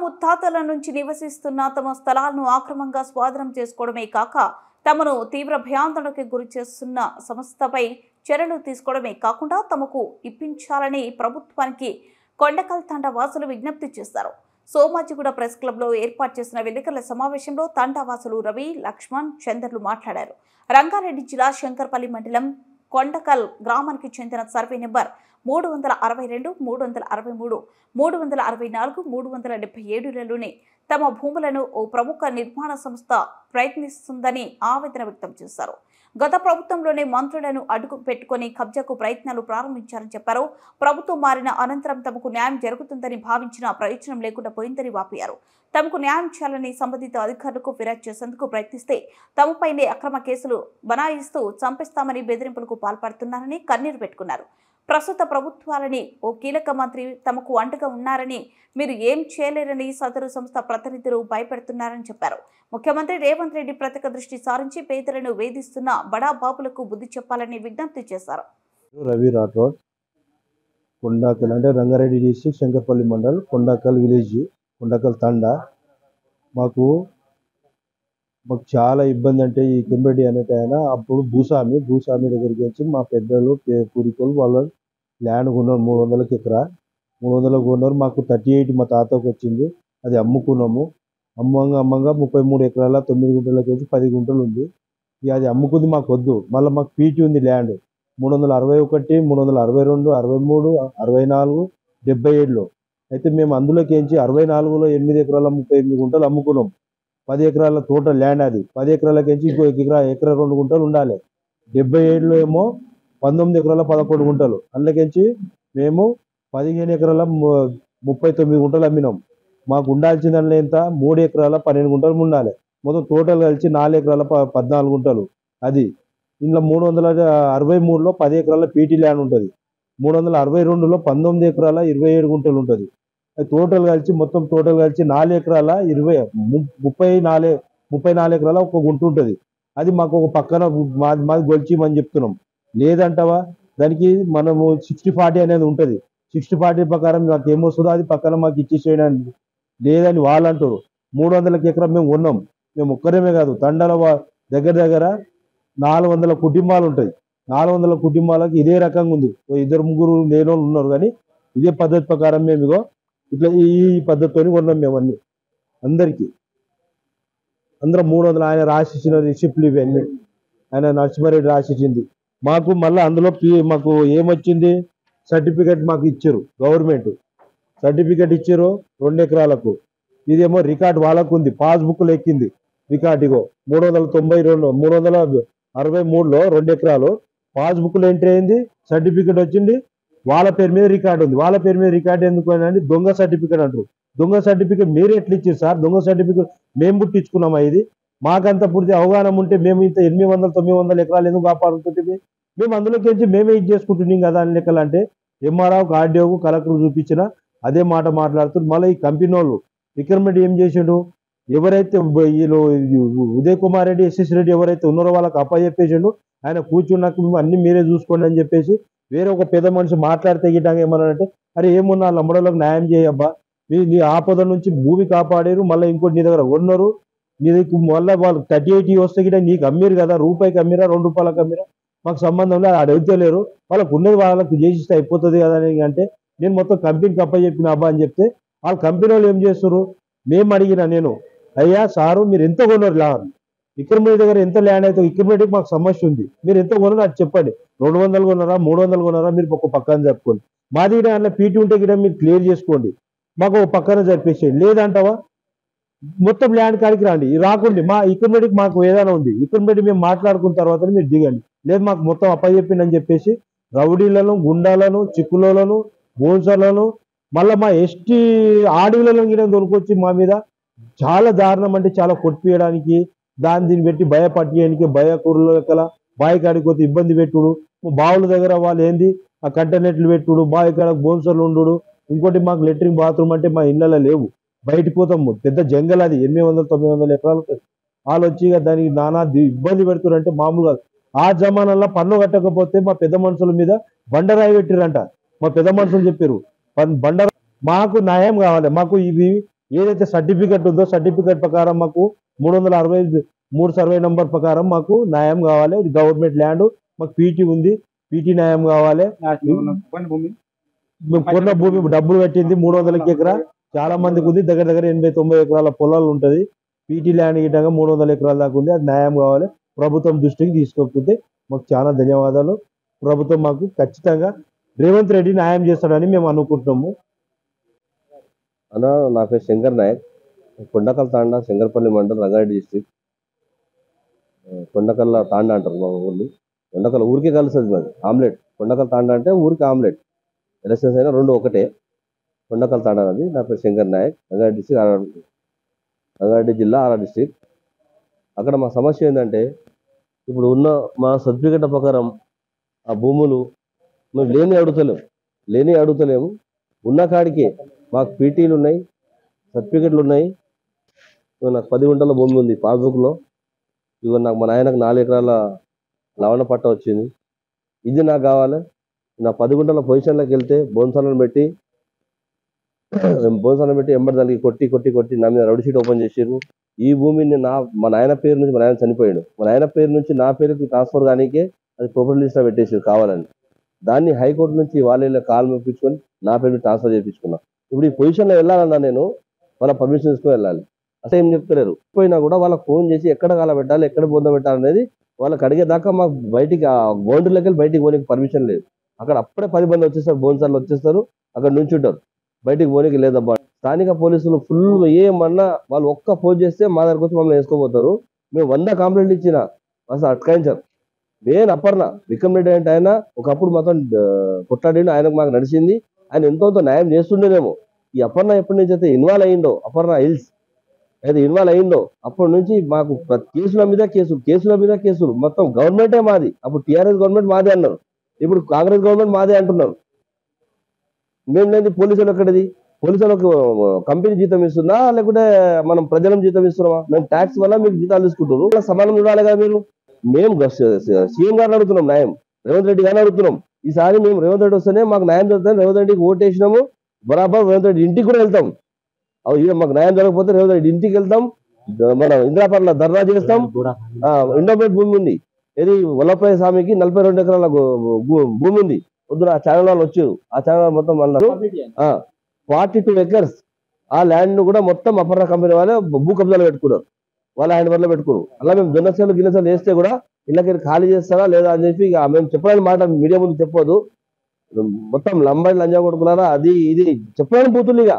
ముత్తాతల నుంచి నివసిస్తున్న తమ స్థలాలను ఆక్రమంగా స్వాధీనం చేసుకోవడమే కాక తమను తీవ్ర భయాందోళనకు గురి చేస్తున్న సంస్థపై చర్యలు తీసుకోవడమే కాకుండా తమకు ఇప్పించాలని ప్రభుత్వానికి కొండకల్ తండా వాసులు విజ్ఞప్తి చేశారు. సోమాజిగూడ ప్రెస్ క్లబ్లో ఏర్పాటు చేసిన విలేకరుల సమావేశంలో తండా వాసులు రవి, లక్ష్మణ్, చంద్రలు మాట్లాడారు. రంగారెడ్డి జిల్లా శంకర్పల్లి మండలం కొండకల్ గ్రామానికి చెందిన సర్వే నెంబర్ 362, 363, 364, 377లోని తమ భూములను ఓ ప్రముఖ నిర్మాణ సంస్థ ప్రయత్నిస్తుందని ఆవేదన వ్యక్తం చేశారు. గత ప్రభుత్వంలోనే మంత్రులను అడ్డు పెట్టుకుని కబ్జాకు ప్రయత్నాలు ప్రారంభించారని చెప్పారు. ప్రభుత్వం మారిన అనంతరం తమకు న్యాయం జరుగుతుందని భావించిన ప్రయోజనం లేకుండా పోయిందని వాపోయారు. తమకు న్యాయం చేయాలని సంబంధిత అధికారులకు ఫిర్యాదు చేసేందుకు ప్రయత్నిస్తే తమపైనే అక్రమ కేసులు బనాయిస్తూ చంపేస్తామని బెదిరింపులకు పాల్పడుతున్నారని కన్నీరు పెట్టుకున్నారు. ప్రస్తుత ప్రభుత్వాలని ఓ కీలక మంత్రి తమకు అండగా ఉన్నారని, మీరు ఏం చేయలేరని సదరు సంస్థ ప్రతినిధులు భయపెడుతున్నారని చెప్పారు. ముఖ్యమంత్రి రేవంత్ రెడ్డి ప్రత్యేక దృష్టి సారించి పేదలను వేధిస్తున్న బడా బాబులకు బుద్ధి చెప్పాలని విజ్ఞప్తి చేశారు. రవి రాఠోడ్, కొండకల్ అంటే రంగారెడ్డి డిస్ట్రిక్ట్ శంకర్పల్లి మండల్, కొండకల్ విలేజ్, కొండకల్ తండా. మాకు చాలా ఇబ్బంది. అంటే ఈ కింబెడ్డి అనేట ఆయన అప్పుడు భూస్వామి దగ్గరికి వచ్చి మా పెద్దలు పూరికలు వాళ్ళ ల్యాండ్ కొన్నారు. 300 ఎకరా 300 కొన్నారు. మాకు 38 మా తాతకు వచ్చింది. అది అమ్ముకున్నాము. అమ్మంగా 33 ఎకరాల 9 గుంటలకి వచ్చి 10 గుంటలు ఉంది. ఇక అది అమ్ముకుంది మాకు వద్దు. మళ్ళీ మాకు పీటీ ఉంది ల్యాండ్ 361, 362, 63, 64, 77లో. అయితే మేము అందులోకి ఎంచి 64లో 8 ఎకరాల 38 గుంటలు అమ్ముకున్నాం. 10 ఎకరాల టోటల్ ల్యాండ్ అది. 10 ఎకరాలకి ఎంచి ఇంకో ఎకరా 2 గుంటలు ఉండాలి. 77లో ఏమో 19 ఎకరాల 11 గుంటలు. అందులోకించి మేము 15 ఎకరాల 39 గుంటలు అమ్మినాం. మాకు ఉండాల్సిన దానిలో ఎంత 3 ఎకరాల 12 గుంటలు ఉండాలి. మొత్తం టోటల్ కలిసి 4 ఎకరాల 14 గుంటలు. అది ఇంట్లో 363లో 10 ఎకరాల పీటీ ల్యాండ్ ఉంటుంది. 362లో 19 ఎకరాల 27 గుంటలు ఉంటుంది. టోటల్ కలిసి 4 ఎకరాల 34 ఎకరాల 1 గుంట ఉంటుంది. అది మాకు ఒక పక్కన మాది గొలిచిమని చెప్తున్నాం. లేదంటావా దానికి మనము 60-40 అనేది ఉంటుంది. 60-40 ప్రకారం నాకు ఏమొస్తుందో అది పక్కన మాకు ఇచ్చేసేయడానికి లేదని వాళ్ళు అంటారు. 300 ఎకరం మేము కొన్నాం. మేము ఒక్కరేమే కాదు, తండాల దగ్గర 400 కుటుంబాలు ఉంటాయి. 400 కుటుంబాలకు ఇదే రకంగా ఉంది. 2-3 లేని వాళ్ళు ఉన్నారు, కానీ ఇదే పద్ధతి ప్రకారం మేము ఇగో ఇట్లా ఈ పద్ధతితో కొన్నాం. మేము అన్ని అందరికీ అందరం 300 ఆయన రాసిచ్చిన రిసిప్ట్లు ఇవన్నీ ఆయన నరసింహారెడ్డి రాసిచ్చింది మాకు. మళ్ళీ అందులో మాకు ఏమొచ్చింది, సర్టిఫికెట్ మాకు ఇచ్చారు. గవర్నమెంట్ సర్టిఫికెట్ ఇచ్చారు 2 ఎకరాలకు. ఇదేమో రికార్డ్ వాళ్ళకు ఉంది, పాస్బుక్లు ఎక్కింది రికార్డ్. ఇగో 363లో 2 ఎకరాలు పాస్బుక్లు ఎంట్రీ అయింది, సర్టిఫికెట్ వచ్చింది. వాళ్ళ పేరు మీద రికార్డు ఉంది. వాళ్ళ పేరు మీద రికార్డు ఎందుకు అని దొంగ సర్టిఫికెట్ అంటారు. దొంగ సర్టిఫికెట్ మీరు ఎట్లా ఇచ్చారు సార్? దొంగ సర్టిఫికెట్ మేము పుట్టించుకున్నామా? ఇది మాకంత పూర్తి అవగాహన ఉంటే మేము ఇంత 800-900 ఎకరాలు ఎందుకు కాపాడుతుంటే మేము అందులోకి వచ్చి మేమే ఇది చేసుకుంటున్నాం కదా అని లెక్కలు. అంటే ఎంఆర్ఓకు, ఆర్డీఓకు, కలెక్టర్ చూపించిన అదే మాట మాట్లాడుతున్నారు. మళ్ళీ ఈ కంపెనీ వాళ్ళు రిక్రూట్మెంట్ ఏం చేసిండు, ఎవరైతే వీళ్ళు ఉదయ్ కుమార్ రెడ్డి, ఎస్ఎస్ రెడ్డి ఎవరైతే ఉన్నారో వాళ్ళకి అప్పచెప్పేసిండు. ఆయన కూర్చున్నాక అన్ని మీరే చూసుకోండి అని చెప్పేసి వేరే ఒక పెద్ద మనిషి మాట్లాడితే గిట్టాగా ఏమన్నారంటే, అరే ఏమున్నా లంబడోళ్ళకి న్యాయం చేయబ్బా, నీ ఆపద నుంచి భూమి కాపాడారు, మళ్ళీ ఇంకోటి నీ దగ్గర కొన్నారు, నీకు మళ్ళీ వాళ్ళు 38 వస్తే గిట్ట నీకు అమ్మిరు కదా, రూపాయికి అమ్మిరా 2 రూపాయలకు అమ్మిరా మాకు సంబంధం లేదు, ఆడ అడుగుతలేరు, వాళ్ళకు ఉన్నది వాళ్ళకు చేసిస్తే అయిపోతుంది కదా అని. అంటే నేను మొత్తం కంపెనీకి అప్పచెప్పిన అబ్బా అని చెప్తే వాళ్ళ కంపెనీ వాళ్ళు ఏం చేస్తారు, మేము అడిగిన నేను, అయ్యా సారు మీరు ఎంత కొన్నారు ల్యాండ్, ఇక్కడ మీ దగ్గర ఎంత ల్యాండ్ అయితే ఇక్కడ మాకు సమస్య ఉంది, మీరు ఎంత కొన్నారు అది చెప్పండి. 200 కొన్నారా 300 కొన్నారా మీరు ఒక పక్కన చెప్పుకోండి. మా దగ్గర అట్లా పీటీ ఉంటే గిట్ట మీరు క్లియర్ చేసుకోండి, మాకు ఒక పక్కన జరిపేసేయండి. లేదంటావా మొత్తం ల్యాండ్ కాడికి రండి, రాకండి. మా ఇక్కడ మాకు ఏదైనా ఉంది, ఇక్కడ మేము మాట్లాడుకున్న తర్వాత మీరు దిగండి. లేదు మాకు మొత్తం అప్పచెప్పిందని చెప్పేసి రౌడీలను, గుండాలను, చిక్కులను, బోన్సర్లను, మళ్ళీ మా ఎస్టీ ఆడవులను గిట్ట దొరికొచ్చి మా మీద చాలా దారుణం, అంటే చాలా కొట్టియడానికి, దీన్ని పెట్టి భయపట్టియడానికి, భయకూరుల లెక్కల బావి కాడికి పోతే ఇబ్బంది పెట్టుడు, బావుల దగ్గర వాళ్ళు ఏంది ఆ కంటెనెట్లు పెట్టుడు, బావి కాడ బోన్సర్లు ఉండు. ఇంకోటి మాకు లెట్రిన్ బాత్రూమ్ అంటే మా ఇళ్ళలో లేవు, బయటికి పోతాము. పెద్ద జంగల్ అది, 800-900 ఎకరాలు ఉంటుంది. వాళ్ళు వచ్చి దానికి నానా ఇబ్బంది పెడుతున్నారు. అంటే మామూలుగా ఆ జమానాల్లో పన్ను కట్టకపోతే మా పెద్ద మనుషుల మీద బండరాయి పెట్టిరంట. మా పెద్ద మనుషులు చెప్పారు బండ, మాకు న్యాయం కావాలి, మాకు ఇవి ఏదైతే సర్టిఫికెట్ ఉందో సర్టిఫికెట్ ప్రకారం మాకు 363 సర్వే నంబర్ ప్రకారం మాకు న్యాయం కావాలి. ఇది గవర్నమెంట్ ల్యాండ్, మాకు పీటీ ఉంది, పీటీ న్యాయం కావాలి. మేము కొన్న భూమి డబ్బులు పెట్టింది 300 ఎకరా, చాలా మందికి ఉంది, దగ్గర దగ్గర 80-90 ఎకరాల పొలాలు ఉంటది. పీటీ ల్యాండ్ గిట్టంగా 300 ఎకరాల దాకా ఉంది. అది న్యాయం కావాలి. ప్రభుత్వం దృష్టికి తీసుకోకపోతే మాకు చాలా ధన్యవాదాలు. ప్రభుత్వం మాకు ఖచ్చితంగా రేవంత్ రెడ్డి న్యాయం చేస్తాడని మేము అనుకుంటున్నాము. అన్న, నా పేరు శంకర్ నాయక్, కొండకల్ తాండా, శంకర్పల్లి మండలం, రంగారెడ్డి డిస్ట్రిక్ట్. కొండకల్ల తాండా అంటారు మా ఊరిని. కొండకల్ ఊరికే కలుస్తుంది మాది ఆమ్లెట్. కొండకల్ తాండా అంటే ఊరికి ఆమ్లెట్. ఎలక్షన్స్ అయినా రెండు ఒకటే. కొండకల్ తాండా అది. నా పేరు శంకర్ నాయక్, రంగారెడ్డి డిస్ట్రిక్ట్, రంగారెడ్డి జిల్లా, ఆర్ఆర్ డిస్ట్రిక్ట్. అక్కడ మా సమస్య ఏంటంటే, ఇప్పుడు ఉన్న మా సర్టిఫికెట్ ప్రకారం ఆ భూములు మేము లేని అడుగుతలేము. ఉన్న కాడికి మాకు పీటీలు ఉన్నాయి, సర్టిఫికెట్లు ఉన్నాయి. నాకు 10 గుంటల భూమి ఉంది పాస్బుక్లో. ఇదిగో నాకు మా నాయనకు 4 ఎకరాల లవణ పట్ట వచ్చింది. ఇది నాకు కావాలి. నా 10 గుంటల పొజిషన్లోకి వెళ్తే బోన్సాలను పెట్టి ఎంబడి దానికి కొట్టి నా మీద రౌడీ షీట్ ఓపెన్ చేసారు. ఈ భూమిని మా నాయన పేరు నుంచి, మా నాయన చనిపోయాడు, మా నాయన పేరు నుంచి నా పేరుకి ట్రాన్స్ఫర్ కానీకే అది ప్రాపర్టీ లిస్ట్లో పెట్టేసారు కావాలని. దాన్ని హైకోర్టు నుంచి వాళ్ళ కాలు మెప్పించుకొని నా పేరు ట్రాన్స్ఫర్ చేయించుకున్నా. ఇప్పుడు ఈ పొజిషన్లో వెళ్ళాలన్నా నేను వాళ్ళ పర్మిషన్ తీసుకొని వెళ్ళాలి. అసలు ఏం చెప్తలేరు. పోయినా కూడా వాళ్ళకి ఫోన్ చేసి ఎక్కడ కాల పెట్టాలి, ఎక్కడ బొంద పెట్టాలి అనేది వాళ్ళకి అడిగేదాకా మాకు బయటికి ఆ బౌండరీలోకి వెళ్ళి బయటికి పోనీకి పర్మిషన్ లేదు. అక్కడ అప్పుడే 10 మంది వచ్చేస్తారు, బోన్సార్లు వచ్చేస్తారు, అక్కడ నుంచి ఉంటారు, బయటికి పోనీకి లేదబ్బా. స్థానిక పోలీసులు ఫుల్ ఏమన్నా వాళ్ళు ఒక్క ఫోన్ చేస్తే మా దగ్గరకు వచ్చి మమ్మల్ని వేసుకోపోతారు. మేము 100 కంప్లైంట్ ఇచ్చిన అసలు అట్కాయించారు. నేను అపర్ణ రికమెండెడ్ అంటే ఆయన ఒకప్పుడు మొత్తం కొట్లాడిండు, ఆయనకు మాకు నడిచింది. ఆయన ఎంతో న్యాయం చేస్తుండేనేమో. ఈ అపర్ణ ఎప్పటి నుంచి అయితే ఇన్వాల్వ్ అయ్యిందో, అపర్ణ హిల్స్ అయితే ఇన్వాల్వ్ అయ్యిందో అప్పటి నుంచి మాకు కేసుల మీద కేసులు మొత్తం గవర్నమెంటే మాది. అప్పుడు టీఆర్ఎస్ గవర్నమెంట్ మాదే అన్నారు, ఇప్పుడు కాంగ్రెస్ గవర్నమెంట్ మాదే అంటున్నారు. మేము లేదు పోలీసులు ఎక్కడిది? పోలీసులకు కంపెనీ జీతం ఇస్తుందా, లేకుంటే మనం ప్రజలం జీతం ఇస్తున్నామా? మేము ట్యాక్స్ వల్ల మీకు జీతాలు తీసుకుంటున్నారు, సమానం చూడాలి కదా మీరు. మేము సీఎం గారిని అడుగుతున్నాం న్యాయం, రేవంత్ రెడ్డి గారిని అడుగుతున్నాం. ఈసారి మేము రేవంత్ రెడ్డి వస్తేనే మాకు న్యాయం జరుగుతుంది. రేవంత్ రెడ్డికి ఓటేసినాము, బరాబర్ రేవంత్ రెడ్డి ఇంటికి కూడా వెళ్తాం. మాకు న్యాయం జరగకపోతే రేవంత్ రెడ్డి ఇంటికి వెళ్తాం, మనం ఇందిరాపర్ల ధర్నా చేస్తాం. ఇండోపేట్ భూమి ఉంది, ఇది వల్లభరాయ స్వామికి 42 ఎకరాల భూమి ఉంది. పొద్దున ఆ ఛానల్ వాళ్ళు వచ్చారు, ఆ ఛానల్ మొత్తం అన్నారు 42 ఎకర్స్. ఆ ల్యాండ్ ను కూడా మొత్తం అపర్ణ కంపెనీ వాళ్ళే భూ కబ్జాలు పెట్టుకున్నారు, వాళ్ళ హ్యాండ్ వల్ల పెట్టుకున్నారు. అలా మేము జొన్నసేలు గిన్నెసేలు వేస్తే కూడా ఇళ్ళకి ఖాళీ చేస్తారా లేదా అని చెప్పి ఇక మేము చెప్పడానికి మాట మీడియా ముందు చెప్పొద్దు. మొత్తం లంబాడి లంజా కొడుకున్నారా అది ఇది చెప్పడానికి పోతుంది. ఇక